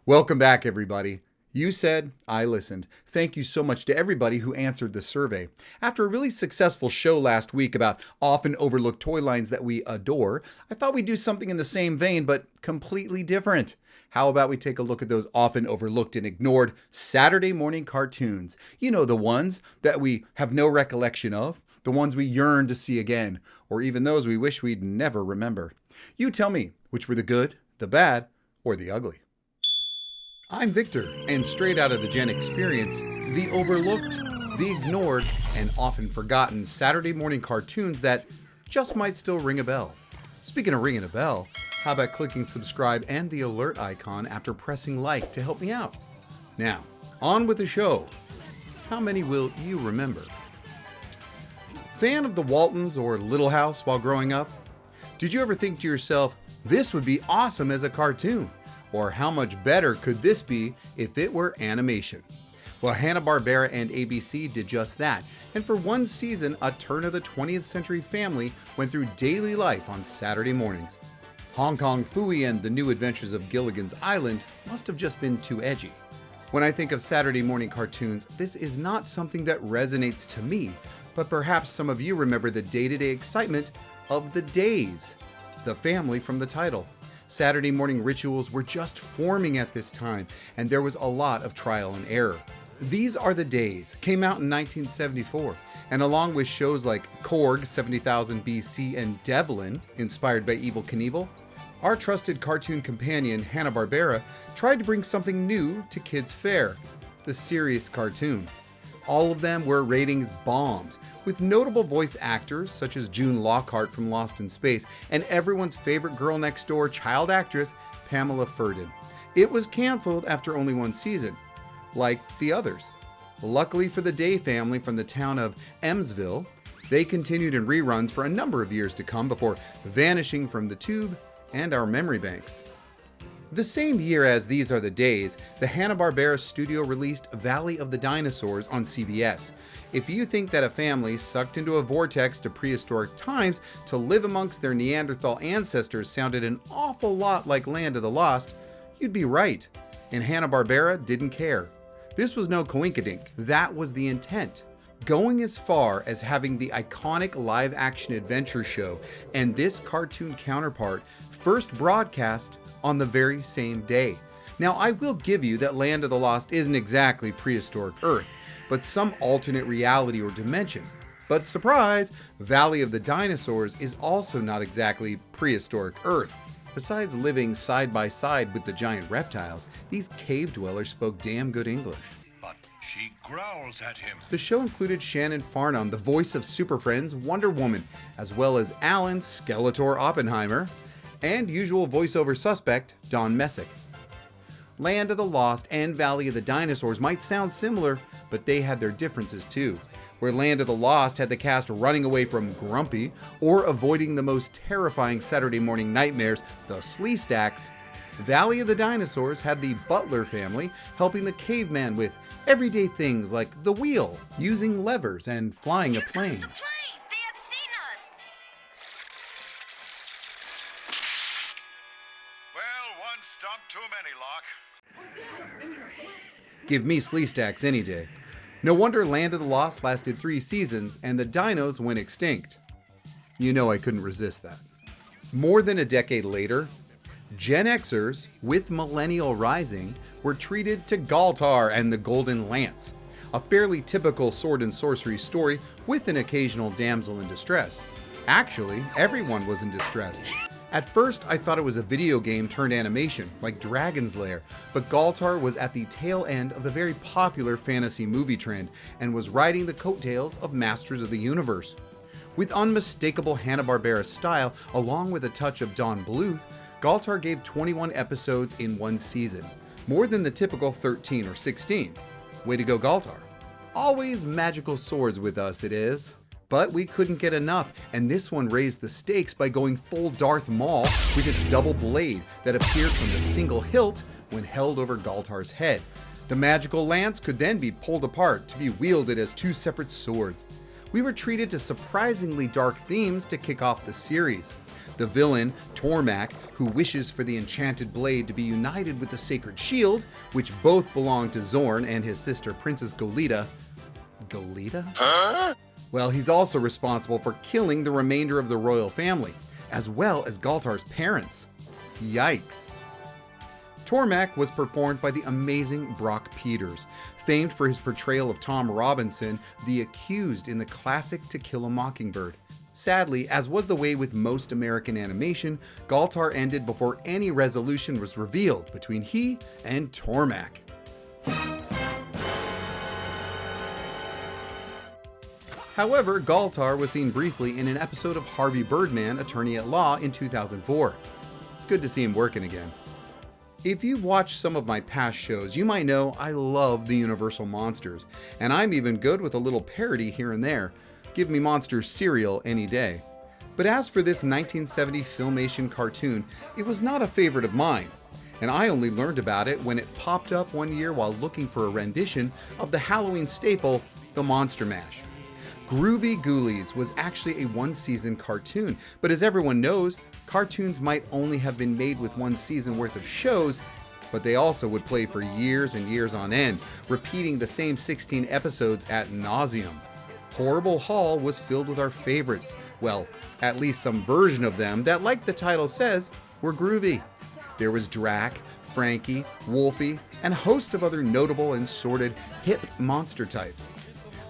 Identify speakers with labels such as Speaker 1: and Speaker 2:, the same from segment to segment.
Speaker 1: Welcome back, everybody. You said, I listened. Thank you so much to everybody who answered the survey. After a really successful show last week about often overlooked toy lines that we adore, I thought we'd do something in the same vein, but completely different. How about we take a look at those often overlooked and ignored Saturday morning cartoons? You know, the ones that we have no recollection of, the ones we yearn to see again, or even those we wish we'd never remember. You tell me, which were the good, the bad, or the ugly? I'm Victor, and straight out of the Gen Experience, the overlooked, the ignored, and often forgotten Saturday morning cartoons that just might still ring a bell. Speaking of ringing a bell, how about clicking subscribe and the alert icon after pressing like to help me out? Now, on with the show. How many will you remember? Fan of the Waltons or Little House while growing up? Did you ever think to yourself, this would be awesome as a cartoon? Or how much better could this be if it were animation? Well, Hanna-Barbera and ABC did just that, and for one season, a turn of the 20th century family went through daily life on Saturday mornings. Hong Kong Phooey and the New Adventures of Gilligan's Island must have just been too edgy. When I think of Saturday morning cartoons, this is not something that resonates to me, but perhaps some of you remember the day-to-day excitement of the days, the family from the title. Saturday morning rituals were just forming at this time, and there was a lot of trial and error. These Are the Days came out in 1974, and along with shows like Korg, 70,000 BC, and Devlin, inspired by Evel Knievel, our trusted cartoon companion Hanna-Barbera tried to bring something new to kids' fare, the serious cartoon. All of them were ratings bombs, with notable voice actors such as June Lockhart from Lost in Space and everyone's favorite girl next door child actress, Pamela Ferdin. It was canceled after only one season, like the others. Luckily for the Day family from the town of Emsville, they continued in reruns for a number of years to come before vanishing from the tube and our memory banks. The same year as These Are the Days, the Hanna-Barbera studio released Valley of the Dinosaurs on CBS. If you think that a family sucked into a vortex to prehistoric times to live amongst their Neanderthal ancestors sounded an awful lot like Land of the Lost, you'd be right. And Hanna-Barbera didn't care. This was no coinkydink. That was the intent. Going as far as having the iconic live-action adventure show and this cartoon counterpart first broadcast on the very same day. Now, I will give you that Land of the Lost isn't exactly prehistoric Earth, but some alternate reality or dimension. But surprise, Valley of the Dinosaurs is also not exactly prehistoric Earth. Besides living side by side with the giant reptiles, these cave dwellers spoke damn good English.
Speaker 2: But she growls at him.
Speaker 1: The show included Shannon Farnham, the voice of Super Friends Wonder Woman, as well as Alan Skeletor Oppenheimer, and usual voiceover suspect, Don Messick. Land of the Lost and Valley of the Dinosaurs might sound similar, but they had their differences too. Where Land of the Lost had the cast running away from Grumpy or avoiding the most terrifying Saturday morning nightmares, the Sleestacks, Valley of the Dinosaurs had the Butler family helping the caveman with everyday things like the wheel, using levers, and flying a plane.
Speaker 2: Too many, Locke.
Speaker 1: Give me Sleestacks any day. No wonder Land of the Lost lasted 3 seasons and the dinos went extinct. You know I couldn't resist that. More than a decade later, Gen Xers, with Millennial Rising, were treated to Galtar and the Golden Lance, a fairly typical sword and sorcery story with an occasional damsel in distress. Actually, everyone was in distress. At first, I thought it was a video game turned animation, like Dragon's Lair, but Galtar was at the tail end of the very popular fantasy movie trend and was riding the coattails of Masters of the Universe. With unmistakable Hanna-Barbera style, along with a touch of Don Bluth, Galtar gave 21 episodes in one season, more than the typical 13 or 16. Way to go, Galtar. Always magical swords with us, it is. But we couldn't get enough, and this one raised the stakes by going full Darth Maul with its double blade that appeared from the single hilt when held over Galtar's head. The magical lance could then be pulled apart to be wielded as 2 separate swords. We were treated to surprisingly dark themes to kick off the series. The villain, Tormak, who wishes for the enchanted blade to be united with the sacred shield, which both belong to Zorn and his sister Princess Golita. Golita? Huh? Well, he's also responsible for killing the remainder of the royal family, as well as Galtar's parents. Yikes. Tormak was performed by the amazing Brock Peters, famed for his portrayal of Tom Robinson, the accused in the classic To Kill a Mockingbird. Sadly, as was the way with most American animation, Galtar ended before any resolution was revealed between he and Tormak. However, Galtar was seen briefly in an episode of Harvey Birdman, Attorney at Law in 2004. Good to see him working again. If you've watched some of my past shows, you might know I love the Universal monsters, and I'm even good with a little parody here and there. Give me Monsters cereal any day. But as for this 1970 Filmation cartoon, it was not a favorite of mine, and I only learned about it when it popped up one year while looking for a rendition of the Halloween staple, The Monster Mash. Groovy Ghoulies was actually a one-season cartoon, but as everyone knows, cartoons might only have been made with one season worth of shows, but they also would play for years and years on end, repeating the same 16 episodes ad nauseum. Horrible Hall was filled with our favorites. Well, at least some version of them that, like the title says, were groovy. There was Drac, Frankie, Wolfie, and a host of other notable and sordid hip monster types.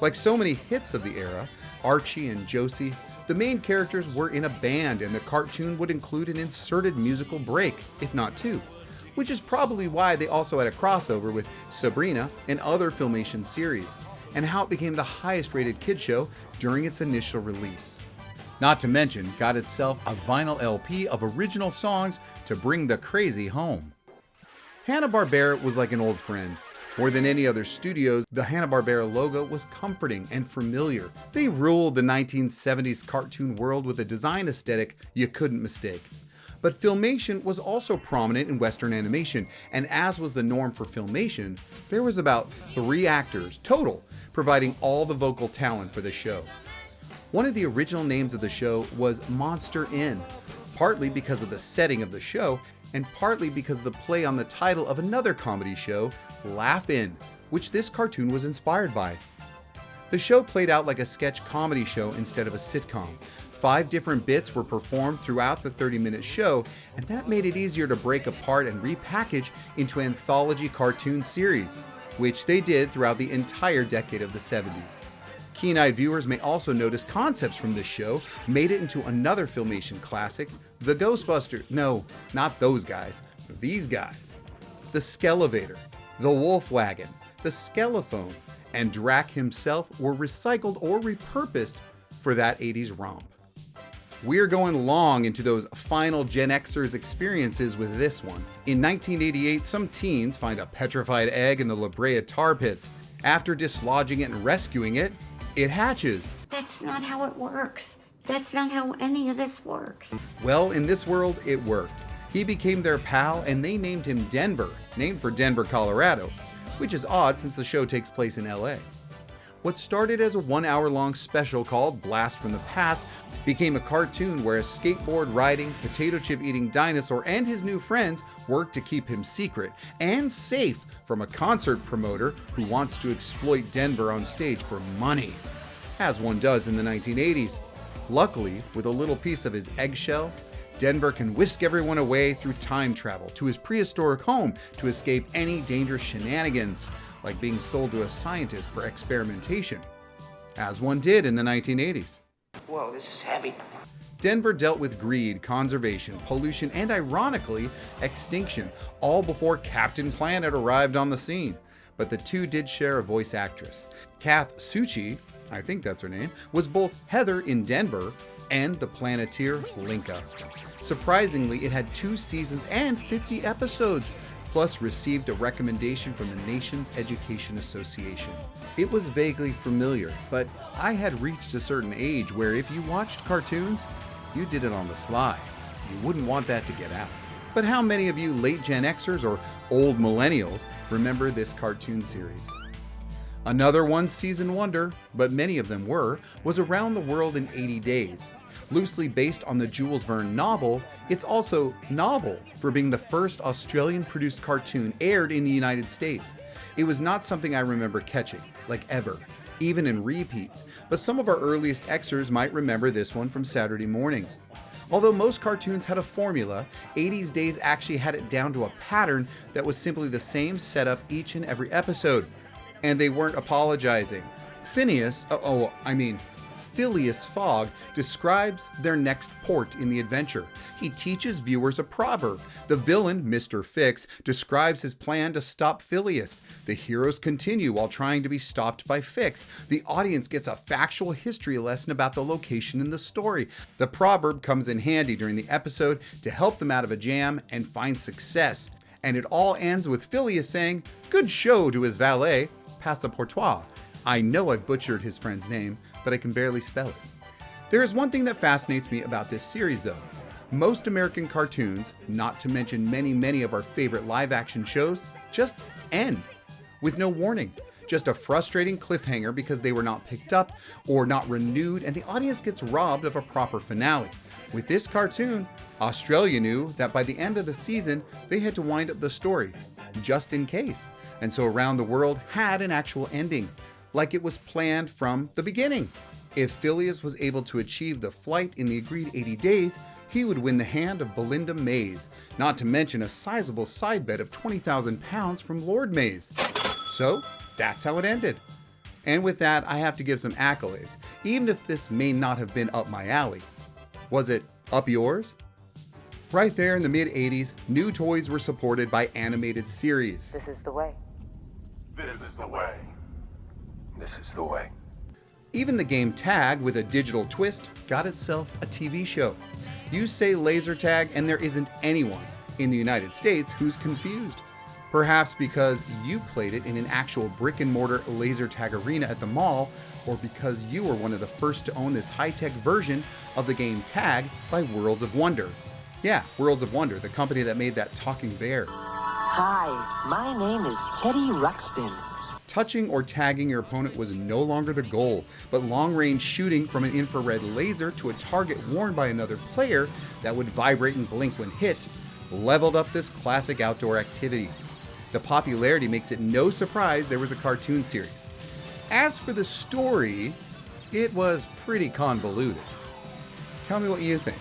Speaker 1: Like so many hits of the era, Archie and Josie, the main characters were in a band, and the cartoon would include an inserted musical break, if not two, which is probably why they also had a crossover with Sabrina and other Filmation series, and how it became the highest rated kid show during its initial release. Not to mention, got itself a vinyl LP of original songs to bring the crazy home. Hanna-Barbera was like an old friend. More than any other studios, the Hanna-Barbera logo was comforting and familiar. They ruled the 1970s cartoon world with a design aesthetic you couldn't mistake. But Filmation was also prominent in Western animation, and as was the norm for Filmation, there was about 3 actors total providing all the vocal talent for the show. One of the original names of the show was Monster Inn, partly because of the setting of the show, and partly because of the play on the title of another comedy show, Laugh In, which this cartoon was inspired by. The show played out like a sketch comedy show instead of a sitcom. 5 different bits were performed throughout the 30-minute show, and that made it easier to break apart and repackage into an anthology cartoon series, which they did throughout the entire decade of the 70s. Keen-eyed viewers may also notice concepts from this show made it into another Filmation classic, the Ghostbusters. No, not those guys, these guys. The Skelevator, the Wolf Wagon, the Skelephone, and Drac himself were recycled or repurposed for that 80s romp. We're going long into those final Gen Xers experiences with this one. In 1988, some teens find a petrified egg in the La Brea tar pits. After dislodging it and rescuing it, it hatches.
Speaker 3: That's not how it works. That's not how any of this works.
Speaker 1: Well, in this world, it worked. He became their pal, and they named him Denver, named for Denver, Colorado, which is odd since the show takes place in LA. What started as a 1-hour-long special called Blast from the Past became a cartoon where a skateboard-riding, potato-chip-eating dinosaur and his new friends worked to keep him secret and safe from a concert promoter who wants to exploit Denver on stage for money, as one does in the 1980s. Luckily, with a little piece of his eggshell, Denver can whisk everyone away through time travel to his prehistoric home to escape any dangerous shenanigans, like being sold to a scientist for experimentation, as one did in the 1980s.
Speaker 4: Whoa, this is heavy.
Speaker 1: Denver dealt with greed, conservation, pollution, and ironically, extinction, all before Captain Planet arrived on the scene. But the two did share a voice actress. Kath Soucie, I think that's her name, was both Heather in Denver and the Planeteer Linka. Surprisingly, it had 2 seasons and 50 episodes, plus received a recommendation from the nation's Education Association. It was vaguely familiar, but I had reached a certain age where if you watched cartoons, you did it on the sly. You wouldn't want that to get out. But how many of you late Gen Xers or old millennials remember this cartoon series? Another one-season wonder, but many of them were, was Around the World in 80 Days. Loosely based on the Jules Verne novel, it's also novel for being the first Australian-produced cartoon aired in the United States. It was not something I remember catching, like ever, even in repeats, but some of our earliest Xers might remember this one from Saturday mornings. Although most cartoons had a formula, 80s Days actually had it down to a pattern that was simply the same setup each and every episode. And they weren't apologizing. Phileas Fogg describes their next port in the adventure. He teaches viewers a proverb. The villain, Mr. Fix, describes his plan to stop Phileas. The heroes continue while trying to be stopped by Fix. The audience gets a factual history lesson about the location in the story. The proverb comes in handy during the episode to help them out of a jam and find success. And it all ends with Phileas saying, "Good show" to his valet, Passepartout. I know I've butchered his friend's name, but I can barely spell it. There is one thing that fascinates me about this series though. Most American cartoons, not to mention many of our favorite live-action shows, just end with no warning. Just a frustrating cliffhanger because they were not picked up or not renewed, and the audience gets robbed of a proper finale. With this cartoon, Australia knew that by the end of the season, they had to wind up the story, just in case. And so Around the World had an actual ending, like it was planned from the beginning. If Phileas was able to achieve the flight in the agreed 80 days, he would win the hand of Belinda Mays, not to mention a sizable side bet of 20,000 pounds from Lord Mays. So that's how it ended. And with that, I have to give some accolades, even if this may not have been up my alley. Was it up yours? Right there in the mid-80s, new toys were supported by animated series.
Speaker 4: This is the way.
Speaker 2: This is the way. This is the way.
Speaker 1: Even the game tag, with a digital twist, got itself a TV show. You say laser tag and there isn't anyone in the United States who's confused. Perhaps because you played it in an actual brick and mortar laser tag arena at the mall, or because you were one of the first to own this high-tech version of the game tag by Worlds of Wonder. Yeah, Worlds of Wonder, the company that made that talking bear.
Speaker 4: Hi, my name is Teddy Ruxpin.
Speaker 1: Touching or tagging your opponent was no longer the goal, but long-range shooting from an infrared laser to a target worn by another player that would vibrate and blink when hit leveled up this classic outdoor activity. The popularity makes it no surprise there was a cartoon series. As for the story, it was pretty convoluted. Tell me what you think.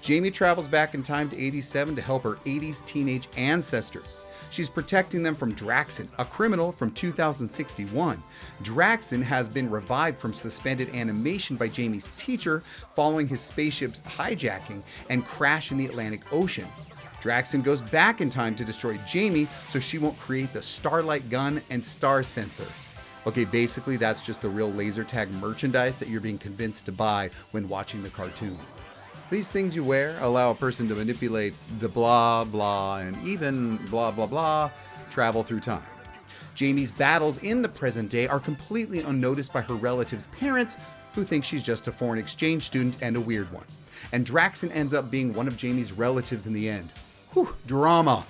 Speaker 1: Jamie travels back in time to 87 to help her 80s teenage ancestors. She's protecting them from Draxon, a criminal from 2061. Draxon has been revived from suspended animation by Jamie's teacher following his spaceship's hijacking and crash in the Atlantic Ocean. Draxon goes back in time to destroy Jamie so she won't create the Starlight gun and star sensor. Okay, basically that's just the real laser tag merchandise that you're being convinced to buy when watching the cartoon. These things you wear allow a person to manipulate the blah blah and even blah blah blah travel through time. Jamie's battles in the present day are completely unnoticed by her relatives' parents, who think she's just a foreign exchange student and a weird one. And Draxon ends up being one of Jamie's relatives in the end. Whew, drama.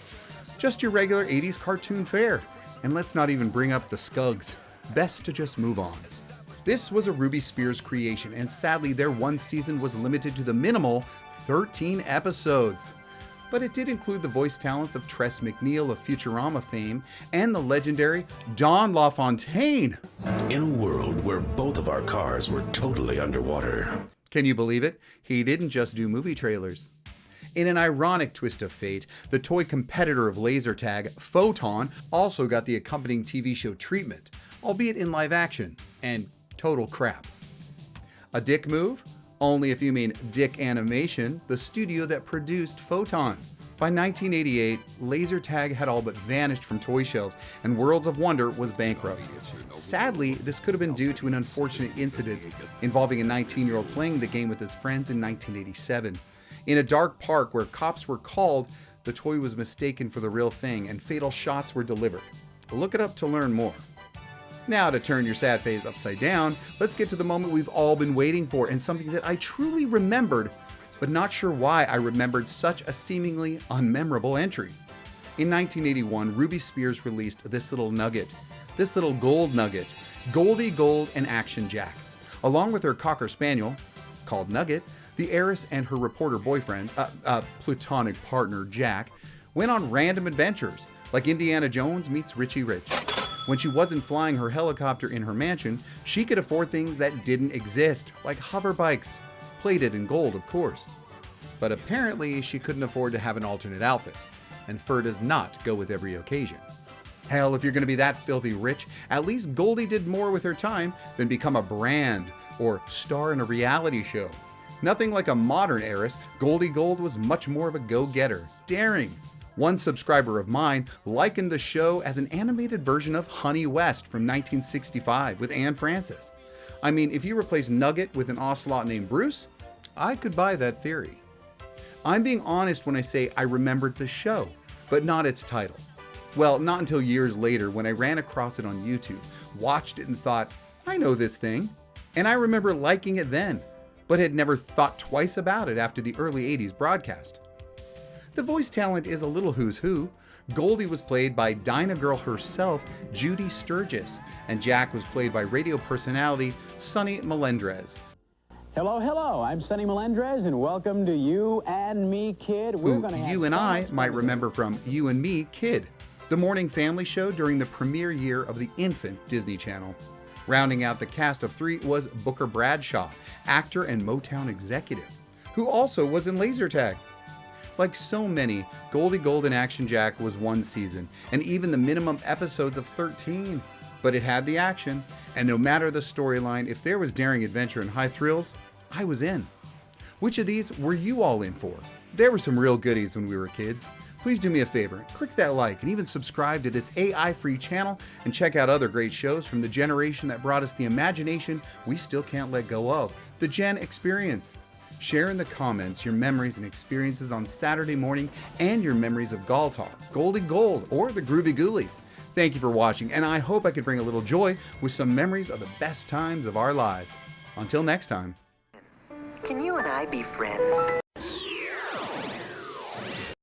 Speaker 1: Just your regular 80s cartoon fare. And let's not even bring up the Skugs. Best to just move on. This was a Ruby Spears creation, and sadly their one season was limited to the minimal 13 episodes. But it did include the voice talents of Tress MacNeille of Futurama fame and the legendary Don LaFontaine.
Speaker 5: In a world where both of our cars were totally underwater.
Speaker 1: Can you believe it? He didn't just do movie trailers. In an ironic twist of fate, the toy competitor of laser tag, Photon, also got the accompanying TV show treatment, albeit in live action, and total crap. A dick move? Only if you mean Dick Animation, the studio that produced Photon. By 1988, laser tag had all but vanished from toy shelves, and Worlds of Wonder was bankrupt. Sadly, this could have been due to an unfortunate incident involving a 19-year-old playing the game with his friends in 1987. In a dark park where cops were called, the toy was mistaken for the real thing, and fatal shots were delivered. Look it up to learn more. Now, to turn your sad face upside down, let's get to the moment we've all been waiting for, and something that I truly remembered, but not sure why I remembered such a seemingly unmemorable entry. In 1981, Ruby Spears released this little nugget, this little gold nugget, Goldie Gold Action Jack. Along with her Cocker Spaniel, called Nugget, the heiress and her reporter boyfriend, platonic partner Jack, went on random adventures, like Indiana Jones meets Richie Rich. When she wasn't flying her helicopter in her mansion, she could afford things that didn't exist, like hover bikes, plated in gold, of course. But apparently, she couldn't afford to have an alternate outfit, and fur does not go with every occasion. Hell, if you're going to be that filthy rich, at least Goldie did more with her time than become a brand or star in a reality show. Nothing like a modern heiress, Goldie Gold was much more of a go-getter, daring. One subscriber of mine likened the show as an animated version of Honey West from 1965 with Anne Francis. I mean, if you replace Nugget with an ocelot named Bruce, I could buy that theory. I'm being honest when I say I remembered the show, but not its title. Well, not until years later when I ran across it on YouTube, watched it and thought, I know this thing. And I remember liking it then, but had never thought twice about it after the early 80s broadcast. The voice talent is a little who's who. Goldie was played by Dinah Girl herself, Judy Sturgis, and Jack was played by radio personality Sonny Melendrez.
Speaker 6: Hello, hello, I'm Sonny Melendrez, and welcome to You and Me, Kid.
Speaker 1: Who you and I might remember from You and Me, Kid, the morning family show during the premiere year of the infant Disney Channel. Rounding out the cast of three was Booker Bradshaw, actor and Motown executive, who also was in Laser Tag. Like so many, Goldie Gold Action Jack was one season, and even the minimum episodes of 13. But it had the action, and no matter the storyline, if there was daring adventure and high thrills, I was in. Which of these were you all in for? There were some real goodies when we were kids. Please do me a favor, click that like and even subscribe to this AI-free channel and check out other great shows from the generation that brought us the imagination we still can't let go of, the Gen Experience. Share in the comments your memories and experiences on Saturday morning and your memories of Galtar, Goldie Gold, or the Groovy Ghoulies. Thank you for watching, and I hope I could bring a little joy with some memories of the best times of our lives. Until next time.
Speaker 4: Can you and I be friends?